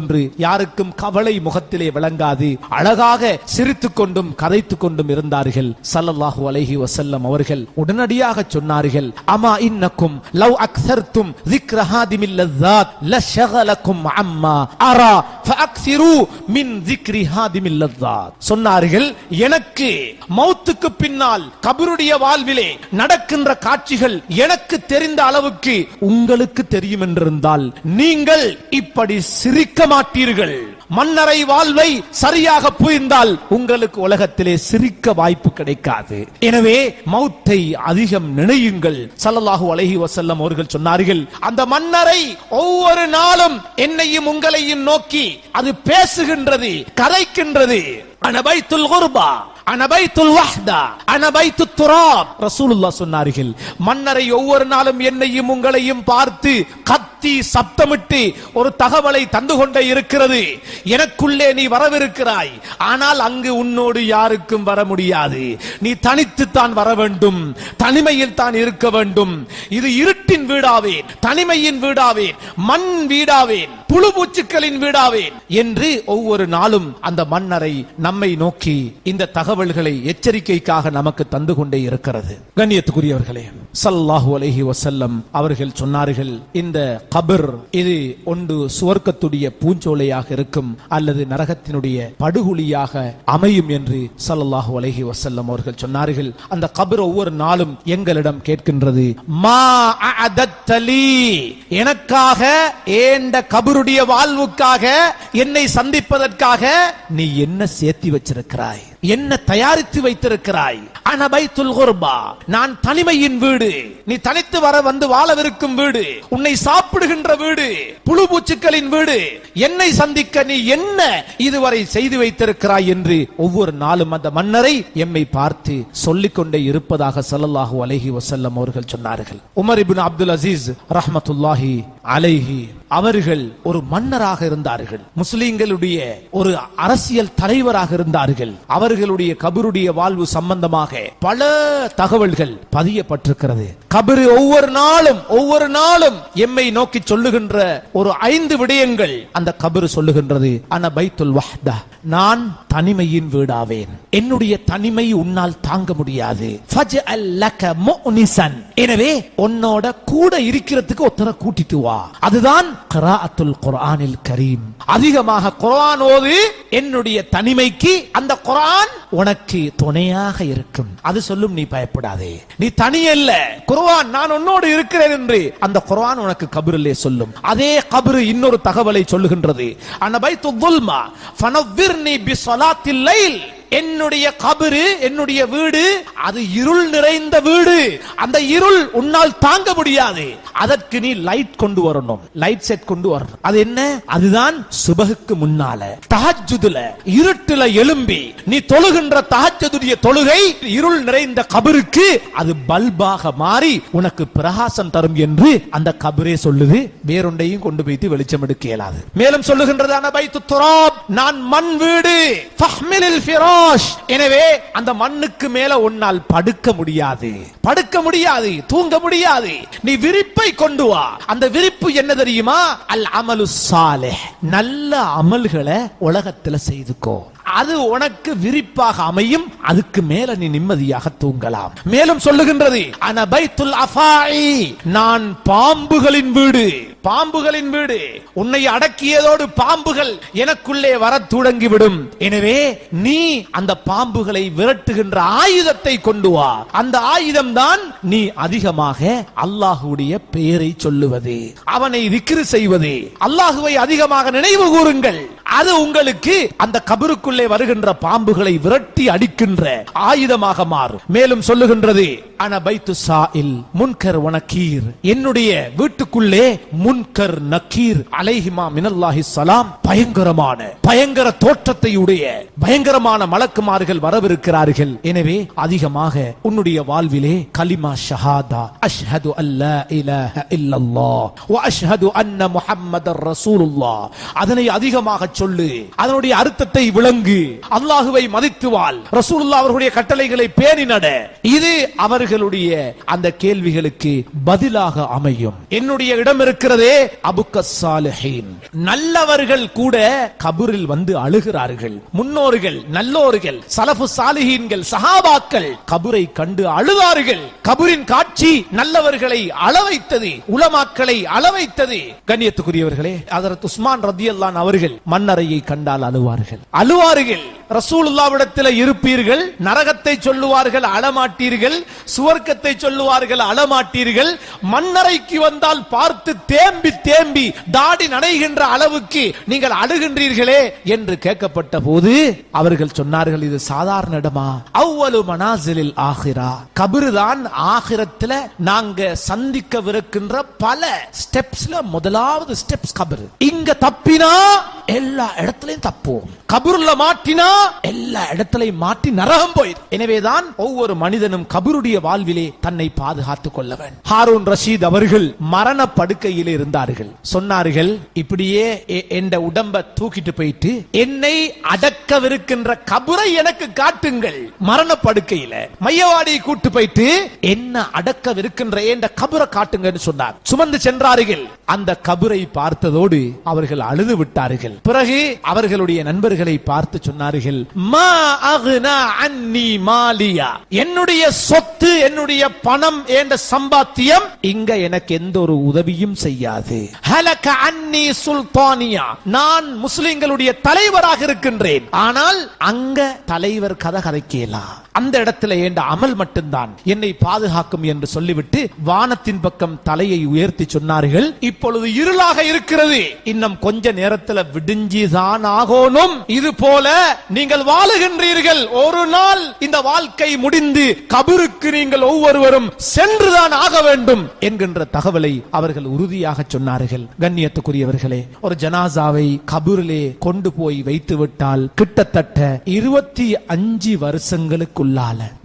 போன்று யாருக்கும் கவலை முகத்திலே விளங்காது அழகாக சிரித்துக் கொண்டும் கதைத்துக் கொண்டும் இருந்தார்கள். ஸல்லல்லாஹு அலைஹி வஸல்லம் அவர்கள் உடனடியாக சொன்னார்கள், அமா இன்னக்கும் லவ் அக்ஸர்தும் ذிக்ர ஹாதிமில் லஸாத் லஷகலக்கும் அம்மா அரா ஃபஅக்ஸிரு மின் ذிக்ரி ஹாதிமில் லஸாத். சொன்னார்கள், எனக்கு மௌத்துக்கு பின்னால் கபருடைய வாழ்விலே நடக்கின்ற காட்சிகள் எனக்கு தெரிந்த அளவுக்கு உங்களுக்கு தெரியும் என்றிருந்தால் நீங்கள் இப்படி சிரிக்க மாட்டீர்கள். மன்னரை வாழ்வை சரியாக புரிந்தால் உங்களுக்கு உலகத்திலே சிரிக்க வாய்ப்பு கிடைக்காது. எனவே மௌத்தை அதிகம் நினையுங்கள். ஸல்லல்லாஹு அலைஹி வஸல்லம் அவர்கள் சொன்னார்கள், அந்த மன்னரை ஒவ்வொரு நாளும் என்னையும் உங்களையும் நோக்கி அது பேசுகின்றது, கரைக்கின்றது. அன பைத்துல் குர்பா, அன பைத்துல் வஹ்தா, அன பைத்துத் துராப். ரசூலுல்லாஹ் சொன்னார்கள், மன்னரை ஒவ்வொரு நாளும் என்னையும் உங்களையும் பார்த்து கத்தி சப்தமிட்டு ஒரு தகவலை தந்து கொண்டே இருக்கிறது. எனக்குள்ளே நீ வரவிருக்கிறாய், ஆனால் அங்கு உன்னோடு யாருக்கும் வர முடியாது. நீ தனித்துத்தான் வர வேண்டும், தனிமையில் தான் இருக்க வேண்டும். இது இருட்டின் வீடாவேன், தனிமையின் வீடாவேன், மண் வீடாவேன், புழு பூச்சுக்களின் வீடாவேன் என்று ஒவ்வொரு நாளும் அந்த மன்னரை நம்மை நோக்கி இந்த தகவல்களை எச்சரிக்கைக்காக நமக்கு தந்து கொண்டே இருக்கிறது. கண்ணியத்துக்குரியவர்களே, ஸல்லல்லாஹு அலைஹி வஸல்லம் அவர்கள் சொன்னார்கள், இந்த கபர் இது ஒன்று சுவர்க்கத்துடைய பூஞ்சோலையாக இருக்கும் அல்லது நரகத்தினுடைய படுகுழியாக அமையும் என்று ஸல்லல்லாஹு அலைஹி வஸல்லம் அவர்கள் சொன்னார்கள். அந்த கபர் ஒவ்வொரு நாளும் எங்களிடம் கேட்கின்றது, மா அஅதத்தலி, எனக்காக ஏண்ட கபருடைய வாழ்வுக்காக என்னை சந்திப்பதற்காக நீ என்ன சேர்த்தி வச்சிருக்கிறாய், என்ன தயாரித்து வைத்திருக்கிறாய்? அன பைத்துல் குர்பா, நான் தனிமையின் வீடு, நீ தனித்து வந்து வாழவிருக்கும் வீடு, உன்னை சாப்பிடுகின்ற வீடு, புழு பூச்சுக்களின் வீடு, என்னை சந்திக்க நீ என்ன இதுவரை செய்து வைத்திருக்கிறாய் என்று ஒவ்வொரு நாளும் அந்த மன்னரை எம்மை பார்த்து சொல்லிக் கொண்டே இருப்பதாக ஸல்லல்லாஹு அலைஹி வஸல்லம் அவர்கள் சொன்னார்கள். உமர் இப்னு அப்துல் அசீஸ் ரஹ்மத்துல்லாஹி அலைஹி அவர்கள் ஒரு மன்னராக இருந்தார்கள், முஸ்லிம்களுடைய ஒரு அரசியல் தலைவராக இருந்தார்கள். அவர்களுடைய கபருடைய வாழ்வு சம்பந்தமாக பல தகவல்கள் பதியப்பட்டிருக்கிறது. கபரு ஒவ்வொரு நாளும் எம்மை நோக்கி சொல்லுகின்ற ஒரு 5 விடயங்கள் அந்த கபரு சொல்லுகின்றது. அன பைத்துல் வஹ்தா, நான் தனிமையின் வீடாவேன், என்னுடைய தனிமை உன்னால் தாங்க முடியாது. ஃபஜ்அல் லக முனிசன், எனவே உன்னோட கூட இருக்கிறதுக்கு ஒருத்தரை கூட்டிட்டு வா. அதுதான் கிராஅத்துல் குர்ஆனில் கரீம், அதிகமாக குர்ஆன் ஓது. என்னுடைய தனிமைக்கு அந்த குர்ஆன் உனக்கு துணையாக இருக்கும். அது சொல்லும், நீ பயப்படாதே, நீ தனியல்ல, குர்ஆன் நான் உன்னோடு இருக்கிறேன் என்று அந்த குர்ஆன் உனக்கு கபரிலே சொல்லும். அதே கபரு இன்னொரு தகவலை சொல்லுகின்றது. அன பைத்துல் ظுல்மா ஃபனவ்விர்னி பிஸலாத்தில் லைல், என்னுடைய கபரு, என்னுடைய வீடு அது இருள் நிறைந்த வீடு. அந்த இருள் உன்னால் தாங்க முடியாது, அதற்கு நீ லைட் கொண்டு வரணும், லைட் செட் கொண்டு வரணும். அது என்ன? அதுதான் சுபஹுக்கு முன்னால தஹஜ்ஜுதுல இருட்டுல எழும்பி நீ தொழுகின்ற தஹஜ்ஜுடைய தொழுகை இருள் நிறைந்த கபருக்கு அது பல்பாக மாறி உனக்கு பிரகாசம் தரும் என்று அந்த கபரே சொல்லுது. வேறொண்டையும் கொண்டு போய்த்து வெளிச்சம் எடுக்க இயலாது. மேலும் சொல்லுகின்றது, அன பைத்துத் துராப், நான் மண் வீடு. ஃபஹ்மிலில் ஃபிரா, எனவே அந்த மண்ணுக்கு மேல உன்னால் படுக்க முடியாது, தூங்க முடியாது. நீ விரிப்பை கொண்டு வா. அந்த விரிப்பு என்ன தெரியுமா? அல் அமலு சாலிஹ், நல்ல அமல்களை உலகத்துல செய்துக்கோ, அது உனக்கு விரிப்பாக அமையும். அதுக்கு மேல நீ நிம்மதியாக தூங்கலாம். மேலும் சொல்லுகின்றது, அன பைத்துல் அஃபாஇ, நான் பாம்புகளின் வீடு, பாம்புகளின் வீடு. உன்னை அடக்கியதோடு பாம்புகள் எனக்குள்ளே வர தொடங்கிவிடும். எனவே நீ அந்த பாம்புகளை விரட்டுகின்ற ஆயுதத்தை கொண்டு வா. அந்த ஆயுதம் தான் நீ அதிகமாக அல்லாஹ்வுடைய பெயரை சொல்லுவது, அவனை திக்ர் செய்வது, அல்லாஹ்வை அதிகமாக நினைவு கூறுங்கள். அது உங்களுக்கு அந்த கபருக்குள்ளே வருகின்ற பாம்புகளை விரட்டி அடிக்கின்ற ஆயுதமாக மாறும். மேலும் சொல்லுகின்றது, அன பைத்து சாயில் முன்கர் வ நக்கீர், என்னுடைய வீட்டுக்குள்ளே முன்கர் நக்கீர் அலைஹிமா மினல்லாஹி ஸலாம், பயங்கர தோற்றத்தை உடைய பயங்கரமான மலக்குமார்கள் வரவிருக்கிறார்கள். எனவே அதிகமாக உன்னுடைய வாழ்விலே கலிமா ஷஹாதா, அஷ்ஹது அல்லா இலாஹ இல்லல்லாஹ் வ அஷ்ஹது அன்ன முஹம்மதர் ரசூலுல்லாஹ், அதனை அதிகமாக சொல்லு, அதனுடைய அர்த்தத்தை விளங்கு, அல்லாஹுவை மதித்து வாழ், ரசூலுல்லாஹ் அவர்களுடைய கட்டளைகளை பேணி நட. இது அவர்களுடைய அந்த கேள்விகளுக்கு பதிலாக அமையும். என்னுடைய இடம் இருக்கிறதே அபுக்கஸ் சாலிஹீன், நல்லவர்கள் கூட கபரில் வந்து அழுகிறார்கள். முன்னோர்கள், நல்லோர்கள், சலஃபு சாலிஹீன்கள், சஹாபாக்கள் கபரை கண்டு அழுதார்கள். கபரின் காட்சி நல்லவர்களை அளவைத்தது, உலமாக்களை அளவைத்தது. கண்ணியத்துக்குரியவர்களே, ஹஜ்ரத் உஸ்மான் ரலியல்லாஹு அவர்கள் மன்னரையை கண்டால் அழுவார்கள். ரசூலுல்லாஹ்விடத்தில் இருப்பீர்கள், நரகத்தை சொல்லுவார்கள், அழமாட்டீர்கள், சுவர்க்கத்தை சொல்லுவார்கள், அழமாட்டீர்கள். மன்னரைக்கு வந்தால் பார்த்து தேம்பி தேம்பி தாடி நனைகின்ற அளவுக்கு நீங்கள் அழுகின்றீர்களே என்று கேட்கப்பட்ட போது அவர்கள் சொன்னார்கள், இது சாதாரண இடமா? அவ்வலு மனாசிலில் ஆகிரா, கபருதான் ஆகிரத்துல நாங்க சந்திக்கவிருக்கின்ற பல ஸ்டெப்ஸ்ல முதலாவது ஸ்டெப்ஸ் கபரு. இங்க தப்பினா எல்லா இடத்திலையும் தப்புவோம், கபருல மாட்டினா எல்லா இடத்திலையும் மாட்டி நரகம் போயிடும். எனவேதான் ஒவ்வொரு மனிதனும் கபருடைய வாழ்விலே தன்னை பாதுகாத்துக் கொள்ள வேண்டும். ஹாரூன் ரஷீத் அவர்கள் மரண படுக்கையில் இருந்தார்கள். சொன்னார்கள், இப்படியே என்ற உடம்ப தூக்கிட்டு போயிட்டு என்னை அடக்கவிருக்கின்ற கபரை எனக்கு காட்டுங்கள். மரண படுக்கையில மையவாடியை கூட்டு போயிட்டு என்ன அடக்கவிருக்கின்ற என்ற கபரை காட்டுங்கன்னு சொன்னார். சுமந்து சென்றார்கள். அந்த கபரை பார்த்ததோடு அவர்கள் அழுது விட்டார்கள். பிறகு அவர்களுடைய நண்பர்களை பார்த்து சொன்னார்கள், மா அக்னா அன்னி மாலியா, என்னுடைய சொத்து, என்னுடைய பணம் என்ற சம்பாத்தியம் இங்க எனக்கு எந்த ஒரு உதவியும் செய்யாது. ஹலக அன்னி சுல்தானியா, நான் முஸ்லிம்களுடைய தலைவராக இருக்கின்றேன், ஆனால் அங்க தலைவர் கதை கதைக்கலாம், அந்த இடத்துல என்ற அமல் மட்டும்தான் என்னை பாதுகாக்கும் என்று சொல்லிவிட்டு வானத்தின் பக்கம் தலையை உயர்த்தி சொன்னார்கள், இப்பொழுது இருளாக இருக்கிறது, இன்னும் கொஞ்ச நேரத்தில் விடிஞ்சிதான் ஆகணும். இது போல நீங்கள் வாழுகின்றீர்கள், ஒரு நாள் இந்த வாழ்க்கை முடிந்து கபருக்கு நீங்கள் ஒவ்வொருவரும் சென்றுதான் ஆக வேண்டும் என்கின்ற தகவலை அவர்கள் உறுதியாக சொன்னார்கள். கண்ணியத்துக்குரியவர்களே, ஒரு ஜனாசாவை கபரிலே கொண்டு போய் வைத்து விட்டால் கிட்டத்தட்ட 25 வருஷங்களுக்குள்ளால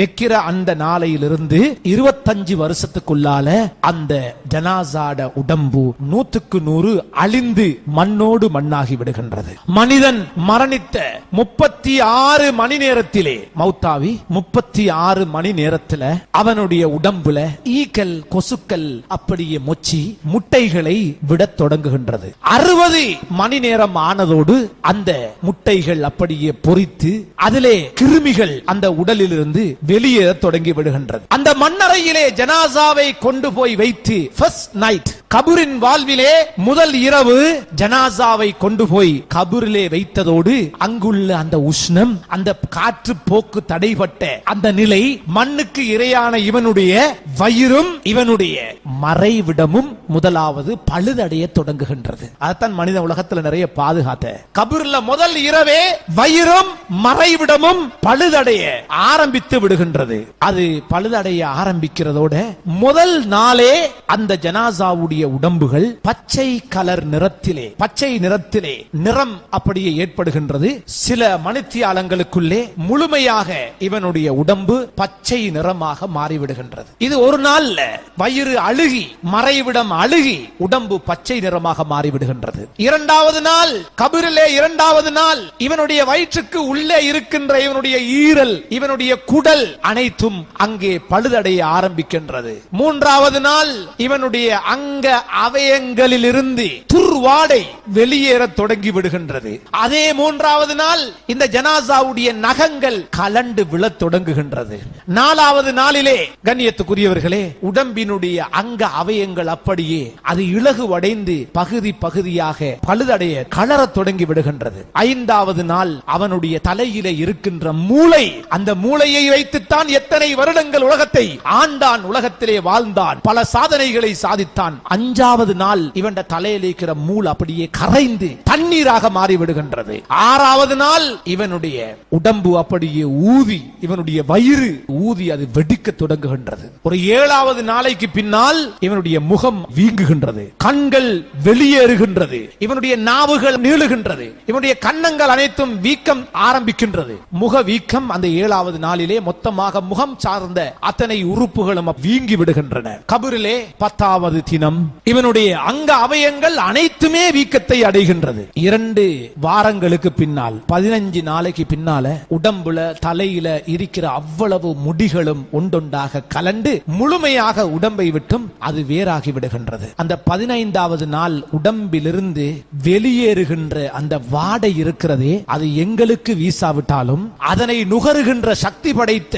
வைக்கிற அந்த நாளையிலிருந்து 25 வருஷத்துக்குள்ளால அந்த ஜனாசாட உடம்பு 100க்கு 100 அழிந்து மண்ணோடு மண்ணாகி விடுகின்றது. மனிதன் மரணித்த 36 மணி நேரத்திலே மௌத்தாவி 36 மணி நேரத்தில் அவனுடைய உடம்புல ஈக்கள், கொசுக்கள் அப்படியே மொச்சி முட்டைகளை விடத் தொடங்குகின்றது. 60 மணி நேரம் ஆனதோடு அந்த முட்டைகள் அப்படியே பொரித்து அதிலே கிருமிகள் அந்த உடலில் இருந்து வெளியேற தொடங்கி விடுகின்றது. அந்த மண்ணறையிலே ஜனாசாவை கொண்டு போய் வைத்து ஃபர்ஸ்ட் நைட், கபரின் வாழ்விலே முதல் இரவு ஜனாசாவை கொண்டு போய் கபரிலே வைத்ததோடு அங்குள்ள அந்த உஷ்ணம், அந்த காற்று போக்கு தடைபட்ட அந்த நிலை, மண்ணுக்கு இரையான இவனுடைய வயிறும் இவனுடைய மறைவிடமும் முதலாவது பழுதடைய தொடங்குகின்றது. அதான் மனித உலகத்தில் நிறைய பாதுகாத்த கபர்ல முதல் இரவே வயிறும் மறைவிடமும் பழுதடைய ஆரம்பித்து விடுகின்றது. அது பழுதடைய ஆரம்பிக்கிறதோட முதல் நாளே அந்த ஜனாசாவுடைய உடம்புகள் பச்சை கலர் நிறத்திலே, பச்சை நிறத்திலே நிறம் அப்படியே ஏற்படுகின்றது. சில மணித்தியாலங்களுக்குள்ளே முழுமையாக இவனுடைய உடம்பு பச்சை நிறமாக மாறிவிடுகின்றது. இது ஒரு நாள்ல வயிறு அழுகி மறைவிடம் அழுகி உடம்பு பச்சை நிறமாக மாறிவிடுகின்றது. இரண்டாவது நாள் கபரிலே, இரண்டாவது நாள் இவனுடைய வயிற்றுக்கு உள்ளே இருக்கின்ற இவனுடைய ஈரல், இவனுடைய குடல் அனைத்தும் அங்கே பழுதடைய ஆரம்பிக்கின்றது. மூன்றாவது நாள் இவனுடைய அங்க அவயங்களில் இருந்து துர்வாடை வெளியேற தொடங்கி விடுகின்றது. அதே மூன்றாவது நாள் இந்த ஜனாசாவுடைய நகங்கள் கலண்டு விழத் தொடங்குகின்றது. நாலாவது நாளிலே கண்ணியத்துக்குரியவர்களே, உடம்பினுடைய அங்க அவயங்கள் அப்படியே அது இலகுவடைந்து பகுதி பகுதியாக பழுதடைய கலர தொடங்கி விடுகின்றது. ஐந்தாவது நாள் அவனுடைய தலையிலே இருக்கின்ற மூளை, அந்த மூளையை வைத்துத்தான் எத்தனை வருடங்கள் உலகத்தை ஆண்டான், உலகத்திலே வாழ்ந்தான், பல சாதனைகளை சாதித்தான். அஞ்சாவது நாள் இவன் தலையில் இருக்கிற மூளை அப்படியே கரைந்து தண்ணீராக மாறிவிடுகின்றது. ஆறாவது நாள் இவனுடைய உடம்பு அப்படியே ஊதி, இவனுடைய வயிறு ஊதி அது வெடிக்க தொடங்குகின்றது. ஒரு ஏழாவது நாளைக்கு பின்னால் இவனுடைய முகம் வீங்குகின்றது, கண்கள் வெளியேறுகின்றது, இவனுடைய நாவுகள் நீளுகின்றது, இவனுடைய கன்னங்கள் அனைத்தும் வீக்கம் ஆரம்பிக்கின்றது. முக வீக்கம் அந்த ஏழாவது 15வது நாளிலே மொத்தமாக முகம் சார்ந்த அத்தனை உறுப்புகளும் வீங்கி விடுகின்றன. கபரிலே 10வது தினம் இவனுடைய அங்க அவயங்கள் அனைத்துமே வீக்கத்தை அடைகின்றது. 2 வாரங்களுக்கு பின்னால் 15 நாளைக்கு பின்னால உடம்புல தலையில இருக்கிற அவ்வளவு முடிகளும் ஒன்றொன்றாக கலண்டு முழுமையாக உடம்பை விட்டும் அது வேறாகி விடுகின்றது. அந்த 15வது நாள் உடம்பிலிருந்து வெளியேறுகின்ற அந்த வாடை இருக்கிறதே, அது எங்களுக்கு வீசாவிட்டாலும் அதனை நுகருகின்ற சக்தி படைத்த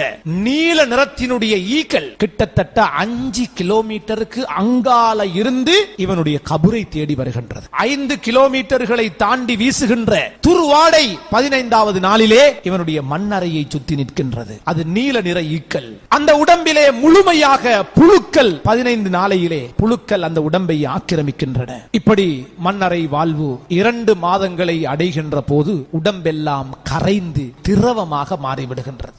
நீல நிறத்தினுடைய ஈக்கள் கிட்டத்தட்ட 5 கிலோமீட்டருக்கு அங்கால இருந்து இவனுடைய கபரை தேடி வருகின்றது. 5 கிலோமீட்டர்களை தாண்டி வீசுகின்ற துர்வாடை 15வது நாளிலே இவனுடைய மண்ணறையை சுத்தி நிற்கின்றது. அது நீல நிற ஈக்கள். அந்த உடம்பிலே முழுமையாக புழுக்கள் 15 நாளையிலே புழுக்கள் அந்த உடம்பை ஆக்கிரமிக்கின்றன. இப்படி மண்ணறை வாழ்வு 2 மாதங்களை அடைகின்ற போது உடம்பெல்லாம் கரைந்து திரவமாக மாறிவிடுகின்றது.